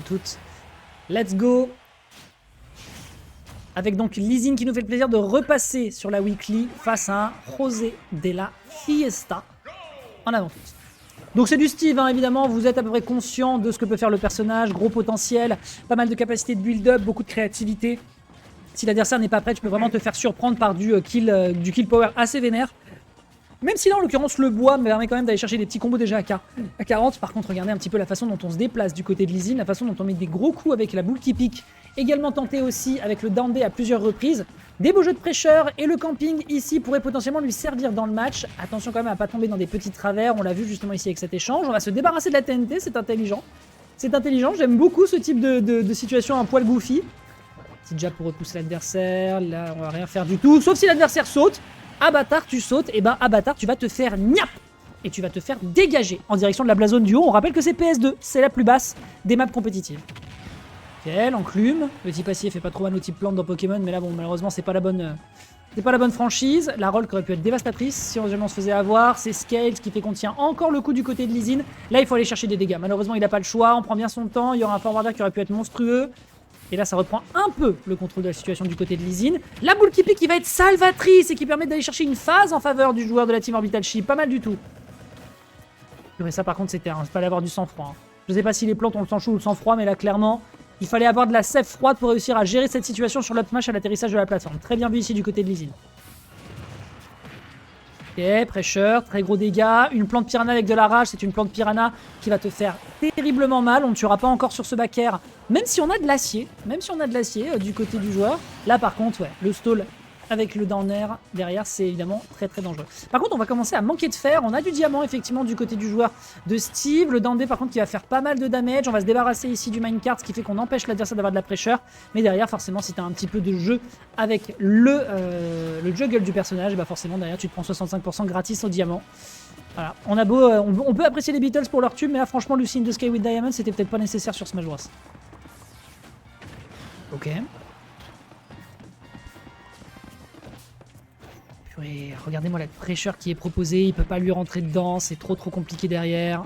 avant toute. Let's go. Avec donc Lizine qui nous fait le plaisir de repasser sur la weekly face à un José de la Fiesta. En avant toute. Donc c'est du Steve, hein, évidemment, vous êtes à peu près conscient de ce que peut faire le personnage, gros potentiel, pas mal de capacité de build-up, beaucoup de créativité. Si l'adversaire n'est pas prêt, tu peux vraiment te faire surprendre par du kill power assez vénère. Même si là, en l'occurrence, le bois me permet quand même d'aller chercher des petits combos déjà à 40. Par contre, regardez un petit peu la façon dont on se déplace du côté de Lizine, la façon dont on met des gros coups avec la boule qui pique. Également tenté aussi avec le down B à plusieurs reprises. Des beaux jeux de pressure et le camping ici pourrait potentiellement lui servir dans le match. Attention quand même à pas tomber dans des petits travers, on l'a vu justement ici avec cet échange. On va se débarrasser de la TNT, c'est intelligent. C'est intelligent, j'aime beaucoup ce type de situation un poil goofy. Petit jab pour repousser l'adversaire, là on va rien faire du tout, sauf si l'adversaire saute. Abatar, tu sautes, et ben Abatar, tu vas te faire niap et tu vas te faire dégager en direction de la blazone du haut. On rappelle que c'est PS2, c'est la plus basse des maps compétitives. Ok, l'enclume. Le type acier fait pas trop mal au type plante dans Pokémon, mais là bon, malheureusement c'est pas la bonne franchise. La roll qui aurait pu être dévastatrice si on se faisait avoir. C'est Scales qui fait qu'on tient encore le coup du côté de Lizine. Là il faut aller chercher des dégâts. Malheureusement il n'a pas le choix, on prend bien son temps. Il y aura un forwarder qui aurait pu être monstrueux. Et là, ça reprend un peu le contrôle de la situation du côté de Lizine. La boule qui pique qui va être salvatrice et qui permet d'aller chercher une phase en faveur du joueur de la team Orbital Ship. Pas mal du tout. Mais ça, par contre, c'était il fallait avoir du sang-froid. Hein. Je sais pas si les plantes ont le sang chaud ou le sang-froid, mais là, clairement, il fallait avoir de la sève froide pour réussir à gérer cette situation sur l'up smash à l'atterrissage de la plateforme. Très bien vu ici du côté de Lizine. Ok, pressure, très gros dégâts. Une plante piranha avec de la rage, c'est une plante piranha qui va te faire terriblement mal. On ne tuera pas encore sur ce back air, même si on a de l'acier. Du côté du joueur. Là par contre, ouais, le stall avec le down air derrière, c'est évidemment très très dangereux. Par contre, on va commencer à manquer de fer. On a du diamant effectivement du côté du joueur de Steve. Le down B par contre qui va faire pas mal de damage. On va se débarrasser ici du minecart, ce qui fait qu'on empêche l'adversaire d'avoir de la pressure. Mais derrière, forcément, si tu as un petit peu de jeu avec le juggle du personnage, bah forcément derrière tu te prends 65% gratis au diamant. Voilà. On peut apprécier les Beatles pour leur tube, mais là franchement, Lucy in the Sky with Diamond, c'était peut-être pas nécessaire sur Smash Bros. Ok. Et regardez-moi la pressure qui est proposée, il peut pas lui rentrer dedans, c'est trop compliqué derrière.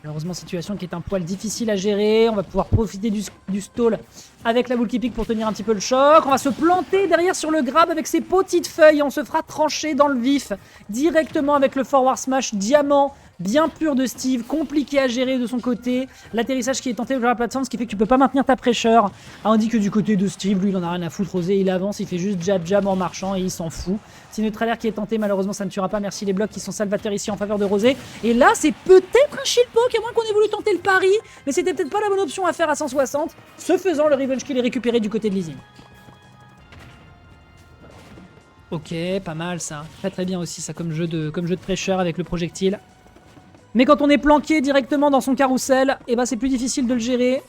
Malheureusement, situation qui est un poil difficile à gérer. On va pouvoir profiter du stall avec la boule qui pique pour tenir un petit peu le choc. On va se planter derrière sur le grab avec ses petites feuilles. On se fera trancher dans le vif directement avec le forward smash diamant. Bien pur de Steve, compliqué à gérer de son côté. L'atterrissage qui est tenté sur la plateforme, ce qui fait que tu peux pas maintenir ta pressure. On dit que du côté de Steve, lui, il en a rien à foutre. Rosé, il avance, il fait juste jab en marchant et il s'en fout. C'est neutre air qui est tenté, malheureusement ça ne tuera pas. Merci les blocs qui sont salvateurs ici en faveur de Rosé. Et là, c'est peut-être un shield poke, à moins qu'on ait voulu tenter le pari. Mais c'était peut-être pas la bonne option à faire à 160. Ce faisant, le revenge kill est récupéré du côté de Lizine. Ok, pas mal ça. Très bien aussi ça comme jeu de pressure avec le projectile. Mais quand on est planqué directement dans son carrousel, et bah c'est plus difficile de le gérer.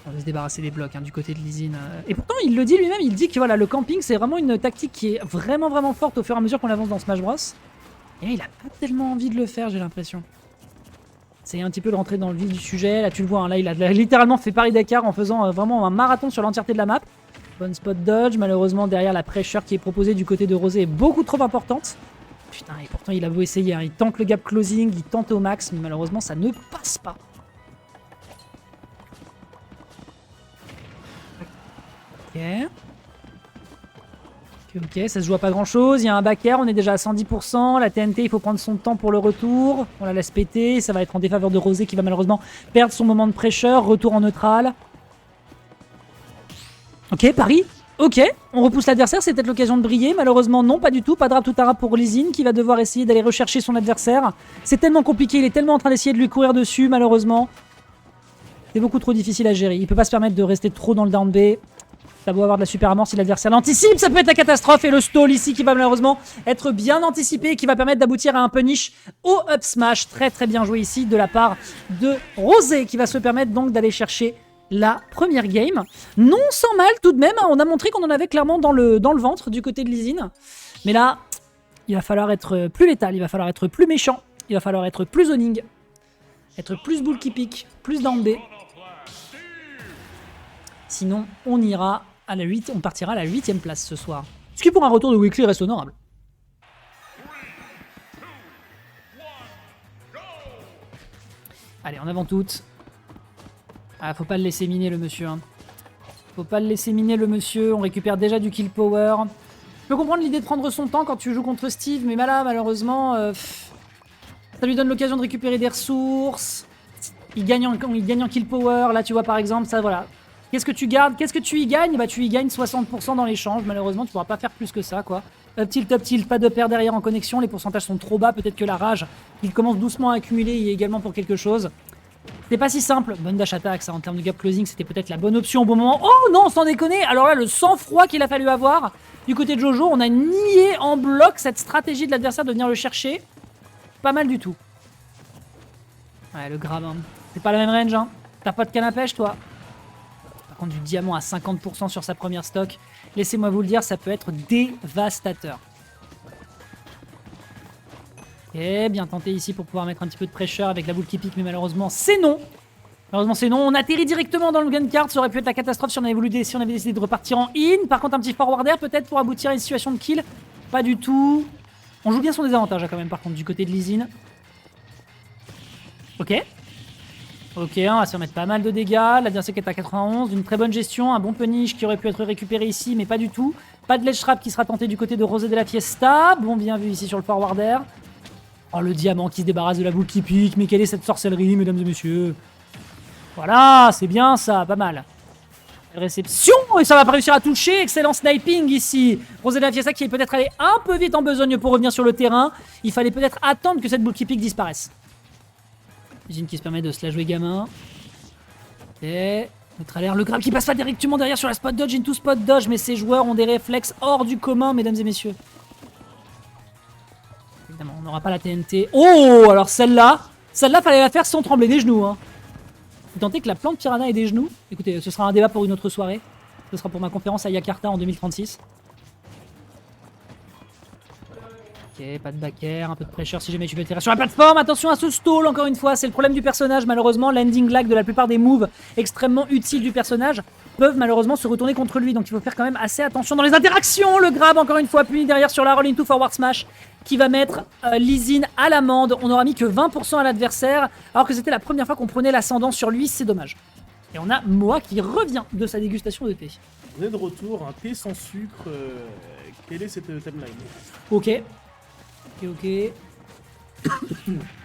On va se débarrasser des blocs du côté de Lizine. Et pourtant, il le dit lui-même, il dit que voilà, le camping, c'est vraiment une tactique qui est vraiment forte au fur et à mesure qu'on avance dans Smash Bros. Et là, il a pas tellement envie de le faire, j'ai l'impression. C'est un petit peu de rentrer dans le vif du sujet. Là, tu le vois, là, il a littéralement fait Paris-Dakar en faisant vraiment un marathon sur l'entièreté de la map. Bonne spot dodge. Malheureusement, derrière, la pressure qui est proposée du côté de Rosé est beaucoup trop importante. Putain, et pourtant il a beau essayer, il tente le gap closing, il tente au max, mais malheureusement ça ne passe pas. Ok, ça se joue à pas grand chose, il y a un back air, on est déjà à 110%, la TNT il faut prendre son temps pour le retour, on la laisse péter, ça va être en défaveur de Rosé qui va malheureusement perdre son moment de pressure, retour en neutral. Ok, pari. Ok, on repousse l'adversaire, c'est peut-être l'occasion de briller. Malheureusement, non, pas du tout. Pas de rap tout rap pour Lizine qui va devoir essayer d'aller rechercher son adversaire. C'est tellement compliqué, il est tellement en train d'essayer de lui courir dessus, malheureusement. C'est beaucoup trop difficile à gérer. Il peut pas se permettre de rester trop dans le down B. Ça doit avoir de la super armor si l'adversaire l'anticipe. Ça peut être la catastrophe. Et le stall ici qui va malheureusement être bien anticipé et qui va permettre d'aboutir à un punish au up smash. Très bien joué ici de la part de Rosé qui va se permettre donc d'aller chercher la première game. Non sans mal tout de même, on a montré qu'on en avait clairement dans le ventre du côté de Lizine. Mais là, il va falloir être plus létal, il va falloir être plus méchant, il va falloir être plus zoning, être plus boule qui pique, plus down B. Sinon, on ira à la 8, on partira à la 8ème place ce soir. Ce qui pour un retour de weekly reste honorable. Allez, en avant toute. Ah, faut pas le laisser miner le monsieur. Hein. Faut pas le laisser miner le monsieur. On récupère déjà du kill power. Je peux comprendre l'idée de prendre son temps quand tu joues contre Steve, mais là, malheureusement, ça lui donne l'occasion de récupérer des ressources. Il gagne en kill power. Là, tu vois, par exemple, ça, voilà. Qu'est-ce que tu gardes? Qu'est-ce que tu y gagnes? Bah, tu y gagnes 60% dans l'échange. Malheureusement, tu pourras pas faire plus que ça, quoi. Up tilt, pas de paire derrière en connexion. Les pourcentages sont trop bas. Peut-être que la rage, il commence doucement à accumuler, il est également pour quelque chose. C'est pas si simple. Bonne dash attack, ça, en termes de gap closing, c'était peut-être la bonne option au bon moment. Oh non, sans déconner. Alors là, le sang-froid qu'il a fallu avoir du côté de Jojo, on a nié en bloc cette stratégie de l'adversaire de venir le chercher. Pas mal du tout. Ouais, le grab, hein. C'est pas la même range, hein. T'as pas de canne à pêche, toi. Par contre, du diamant à 50% sur sa première stock. Laissez-moi vous le dire, ça peut être dévastateur. Ok, bien tenté ici pour pouvoir mettre un petit peu de pressure avec la boule qui pique, mais malheureusement, c'est non. Malheureusement, c'est non. On atterrit directement dans le gun card. Ça aurait pu être la catastrophe si on avait décidé de repartir en in. Par contre, un petit forward air peut-être pour aboutir à une situation de kill. Pas du tout. On joue bien son désavantage là, quand même, par contre, du côté de l'Izine. Ok. Ok, on va se remettre pas mal de dégâts. L'adversaire qui est à 91, une très bonne gestion, un bon punish qui aurait pu être récupéré ici, mais pas du tout. Pas de ledge trap qui sera tenté du côté de Rosé de la Fiesta. Bon, bien vu ici sur le forward air. Oh, le diamant qui se débarrasse de la boule qui pique. Mais quelle est cette sorcellerie, mesdames et messieurs? Voilà, c'est bien ça, pas mal. Réception, et ça va pas réussir à toucher. Excellent sniping ici. Rosé de la Fiesta qui est peut-être allé un peu vite en besogne pour revenir sur le terrain. Il fallait peut-être attendre que cette boule qui pique disparaisse. L'usine qui se permet de se la jouer gamin. Ok. Notre alerte, le grab qui passe pas directement derrière sur la spot dodge, into spot dodge, mais ces joueurs ont des réflexes hors du commun, mesdames et messieurs. Évidemment, on n'aura pas la TNT. Oh, alors celle-là, fallait la faire sans trembler des genoux. Hein. Vous tentez que la plante piranha ait des genoux? Écoutez, ce sera un débat pour une autre soirée. Ce sera pour ma conférence à Yakarta en 2036. Ok, pas de back air, un peu de pressure si jamais tu veux tirer sur la plateforme. Attention à ce stall, encore une fois, c'est le problème du personnage. Malheureusement, landing lag de la plupart des moves extrêmement utiles du personnage peuvent malheureusement se retourner contre lui. Donc il faut faire quand même assez attention dans les interactions. Le grab, encore une fois, puni derrière sur la roll into forward smash qui va mettre l'Izine à l'amende. On n'aura mis que 20% à l'adversaire, alors que c'était la première fois qu'on prenait l'ascendant sur lui, c'est dommage. Et on a Moa qui revient de sa dégustation de thé. On est de retour, un thé sans sucre. Quelle est cette timeline? Ok. Ok.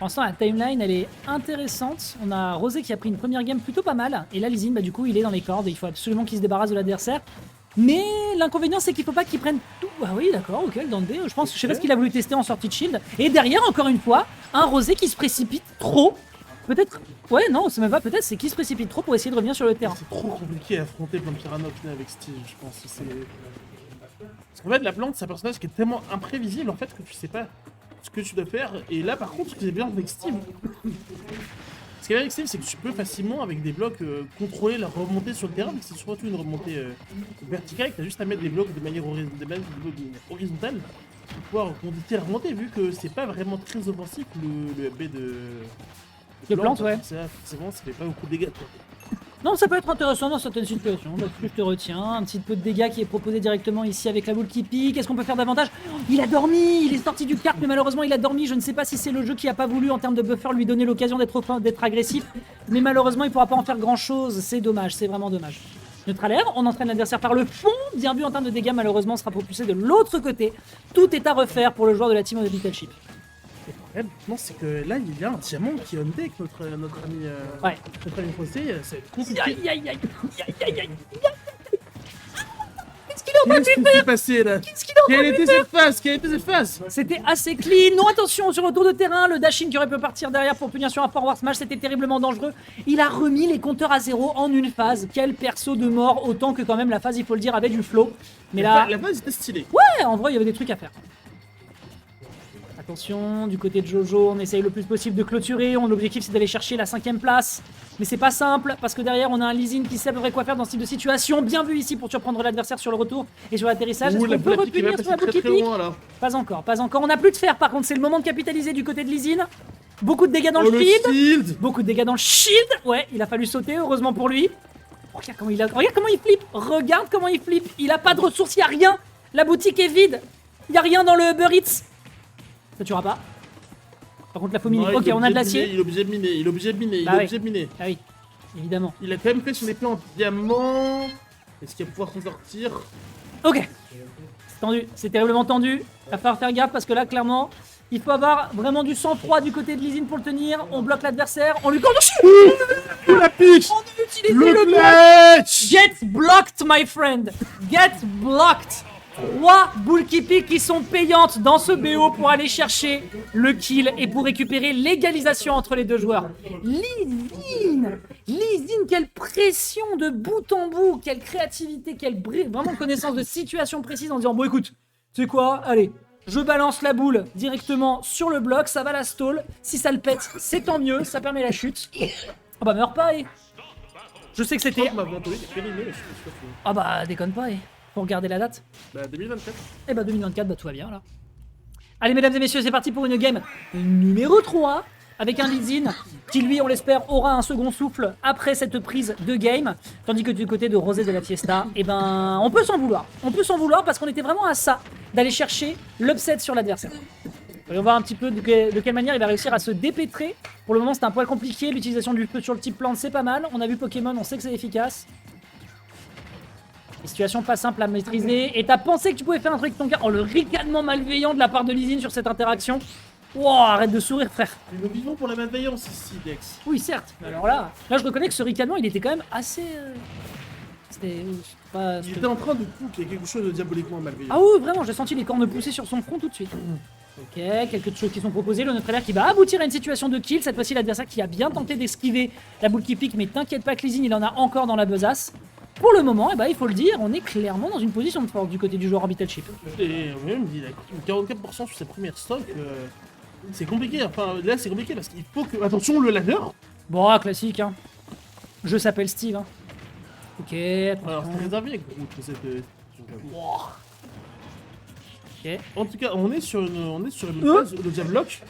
En sens, la timeline, elle est intéressante. On a Rosé qui a pris une première game plutôt pas mal. Et là, l'Izine, bah, du coup, il est dans les cordes. Et il faut absolument qu'il se débarrasse de l'adversaire. Mais l'inconvénient, c'est qu'il faut pas qu'il prenne tout. Ah oui, d'accord, ok, le Dante. Je sais pas ce qu'il a voulu tester en sortie de shield. Et derrière, encore une fois, un Rosé qui se précipite trop. Peut-être. Ouais, non, c'est même pas peut-être, c'est qu'il se précipite trop pour essayer de revenir sur le terrain. C'est trop compliqué à affronter Plante Piranha au final avec Steve, je pense. Parce qu'en fait, la plante, c'est un personnage qui est tellement imprévisible en fait que tu sais pas ce que tu dois faire. Et là, par contre, ce que j'ai bien avec Steve. Ce qu'il y a avec Steve, c'est que tu peux facilement, avec des blocs, contrôler la remontée sur le terrain, mais c'est surtout une remontée verticale, que tu as juste à mettre des blocs de manière horizontale pour pouvoir conduire la remontée, vu que c'est pas vraiment très offensif le B de plante, ouais. Forcément, ça fait pas beaucoup de dégâts. Quoi. Non, ça peut être intéressant dans certaines situations. Là, je te retiens. Un petit peu de dégâts qui est proposé directement ici avec la boule qui pique. Est-ce qu'on peut faire davantage? Il a dormi. Il est sorti du kart, mais malheureusement, il a dormi. Je ne sais pas si c'est le jeu qui a pas voulu, en termes de buffer, lui donner l'occasion d'être agressif. Mais malheureusement, il pourra pas en faire grand-chose. C'est dommage. C'est vraiment dommage. Notre alerte, on entraîne l'adversaire par le fond. Bien vu en termes de dégâts, malheureusement, sera propulsé de l'autre côté. Tout est à refaire pour le joueur de la team of the Little Ship. Le problème, maintenant, c'est que là, il y a un diamant qui est on deck, notre ami. Ouais. Notre ami José, ça va être compliqué. Aïe, aïe, aïe, aïe, aïe, aïe. Qu'est-ce qui s'est passé là? Quelle était cette phase? Quelle était cette phase? C'était assez clean. Non, attention sur le tour de terrain. Le Dashin qui aurait pu partir derrière pour punir sur un forward smash. C'était terriblement dangereux. Il a remis les compteurs à zéro en une phase. Quel perso de mort. Autant que quand même la phase, il faut le dire, avait du flow. Mais là. La phase était stylée. Ouais, en vrai, il y avait des trucs à faire. Attention, du côté de Jojo, on essaye le plus possible de clôturer. L'objectif, c'est d'aller chercher la 5ème place. Mais c'est pas simple, parce que derrière, on a un Lizine qui sait à peu près quoi faire dans ce type de situation. Bien vu ici pour surprendre l'adversaire sur le retour et sur l'atterrissage. Est-ce qu'on peut repunir sur la boule qui pique? Pas encore, pas encore. On n'a plus de fer, par contre, c'est le moment de capitaliser du côté de Lizine. Beaucoup de dégâts dans le shield. Beaucoup de dégâts dans le shield. Ouais, il a fallu sauter, heureusement pour lui. Regarde comment il flippe. Regarde comment il flippe. Il a pas de ressources, il y a rien. La boutique est vide. Il y a rien dans le Uber Eats. Ça tuera pas. Par contre, la faut miner. Ok, on a de l'acier. Il est obligé de miner, il est obligé de miner, il est obligé de miner. Ah oui. évidemment. Il a quand même fait son épée en diamant. Est-ce qu'il va pouvoir s'en sortir? Ok. C'est tendu, c'est terriblement tendu. Il va falloir faire gaffe parce que là, clairement, il faut avoir vraiment du sang-froid du côté de Lee Sin pour le tenir. On bloque l'adversaire, on lui court dessus. La pitch! On utilise Le le clutch! Get blocked, my friend. Get blocked. 3 bull keeping qui sont payantes dans ce BO pour aller chercher le kill et pour récupérer l'égalisation entre les deux joueurs. Lee Sin, quelle pression de bout en bout, quelle créativité, quelle vraiment connaissance de situation précise en disant bon écoute, tu sais quoi, allez, je balance la boule directement sur le bloc, ça va la stall, si ça le pète, c'est tant mieux, ça permet la chute. Ah bah meurs pas, Je sais que c'était... Ah bah déconne pas, Faut regarder la date. Bah 2024. Eh bah 2024, bah tout va bien là. Allez mesdames et messieurs, c'est parti pour une game numéro 3 avec un Lee Sin qui lui, on l'espère, aura un second souffle après cette prise de game. Tandis que du côté de Rosé de la Fiesta, eh ben on peut s'en vouloir. On peut s'en vouloir parce qu'on était vraiment à ça d'aller chercher l'upset sur l'adversaire. Voyons voir un petit peu de quelle manière il va réussir à se dépêtrer. Pour le moment c'est un poil compliqué, l'utilisation du feu sur le type plante c'est pas mal. On a vu Pokémon, on sait que c'est efficace. Situation pas simple à maîtriser. Et t'as pensé que tu pouvais faire un truc avec ton gars. Oh, le ricanement malveillant de la part de Lee Sin sur cette interaction. Wow, arrête de sourire, frère. Mais nous vivons pour la malveillance ici, Dex. Oui, certes. Mais alors là, je reconnais que ce ricanement, il était quand même assez... C'était pas... Il était en train de cook, il y a quelque chose de diaboliquement malveillant. Ah oui, vraiment, j'ai senti les cornes pousser sur son front tout de suite. Ok, quelques choses qui sont proposées. Le neutre qui va aboutir à une situation de kill. Cette fois-ci, l'adversaire qui a bien tenté d'esquiver la boule qui pique. Mais t'inquiète pas que Lee Sin, il en a encore dans la besace. Pour le moment, eh ben, il faut le dire, on est clairement dans une position de force du côté du joueur Orbital Chip. Et même, il a 44% sur sa première stock. C'est compliqué, enfin là c'est compliqué parce qu'il faut que... Attention, le ladder. Bon, classique, hein. Je s'appelle Steve, hein. Ok, Alors attention. c'est réservé avec Groot, cette... Ok, En tout cas, on est sur une phase où le Diablock.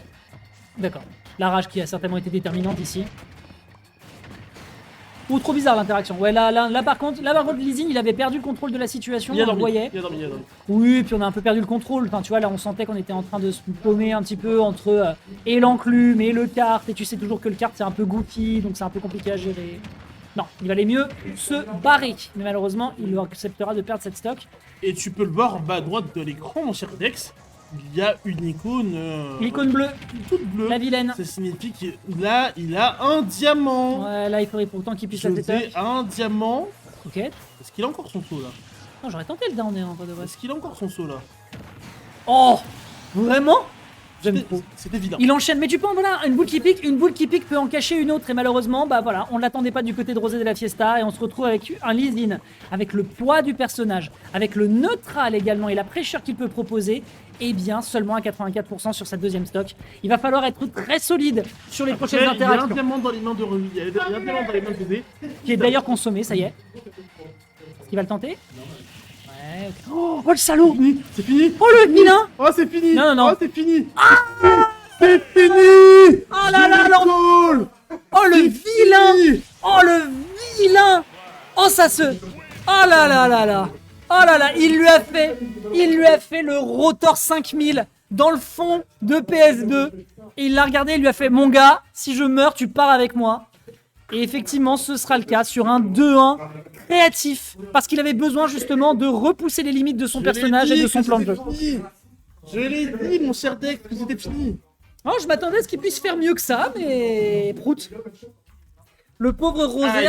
d'accord. La rage qui a certainement été déterminante ici. Ou trop bizarre l'interaction. Ouais, là par contre, Lee Sin, il avait perdu le contrôle de la situation, Il a on le dormi. voyait. Il a dormi. Oui, puis on a un peu perdu le contrôle. Enfin, tu vois, là, on sentait qu'on était en train de se paumer un petit peu entre et l'enclume et le kart. Et tu sais toujours que le kart, c'est un peu goofy, donc c'est un peu compliqué à gérer. Non, il valait mieux se barrer. Mais malheureusement, il acceptera de perdre cette stock. Et tu peux le voir en bas à droite de l'écran, mon cher Dex. Il y a une icône... L'icône bleue, toute bleue. la vilaine. Ça signifie qu'il a un diamant. Ouais, là, il faudrait pourtant qu'il puisse Je la setup. fais un diamant. Ok. Est-ce qu'il a encore son saut là? Non, j'aurais tenté le down air, en vrai de vrai. Est-ce qu'il a encore son saut là? Oh, vraiment? J'aime trop. C'est évident. Il enchaîne, mais tu peux en voilà, une boule qui pique peut en cacher une autre et malheureusement, bah voilà, on ne l'attendait pas du côté de Rosé de la Fiesta et on se retrouve avec un Lee Sin, avec le poids du personnage, avec le neutral également et la pressure qu'il peut proposer, et bien seulement à 84% sur sa deuxième stock. Il va falloir être très solide sur les prochaines Il y a un interactions, diamant dans les mains de Ruby, il y a un diamant dans les mains de Bébé. qui est d'ailleurs consommé, ça y est. Est-ce qu'il va le tenter? Ouais, ok. Oh, le salaud! C'est fini. Oh le vilain! Oh c'est fini. Non. Oh c'est fini. C'est fini. Oh là là, Goal. Oh le vilain! Oh le vilain! Oh ça se... Oh là là là là! Oh là là, il lui a fait le Rotor 5000 dans le fond de PS2. Et il l'a regardé, il lui a fait mon gars, si je meurs, tu pars avec moi. Et effectivement, ce sera le cas sur un 2-1 créatif. Parce qu'il avait besoin justement de repousser les limites de son personnage et de son plan de jeu. Je l'ai dit, mon cher Dex, que c'était fini. Oh, je m'attendais à ce qu'il puisse faire mieux que ça, mais... Prout. Le pauvre Rosé Aïe.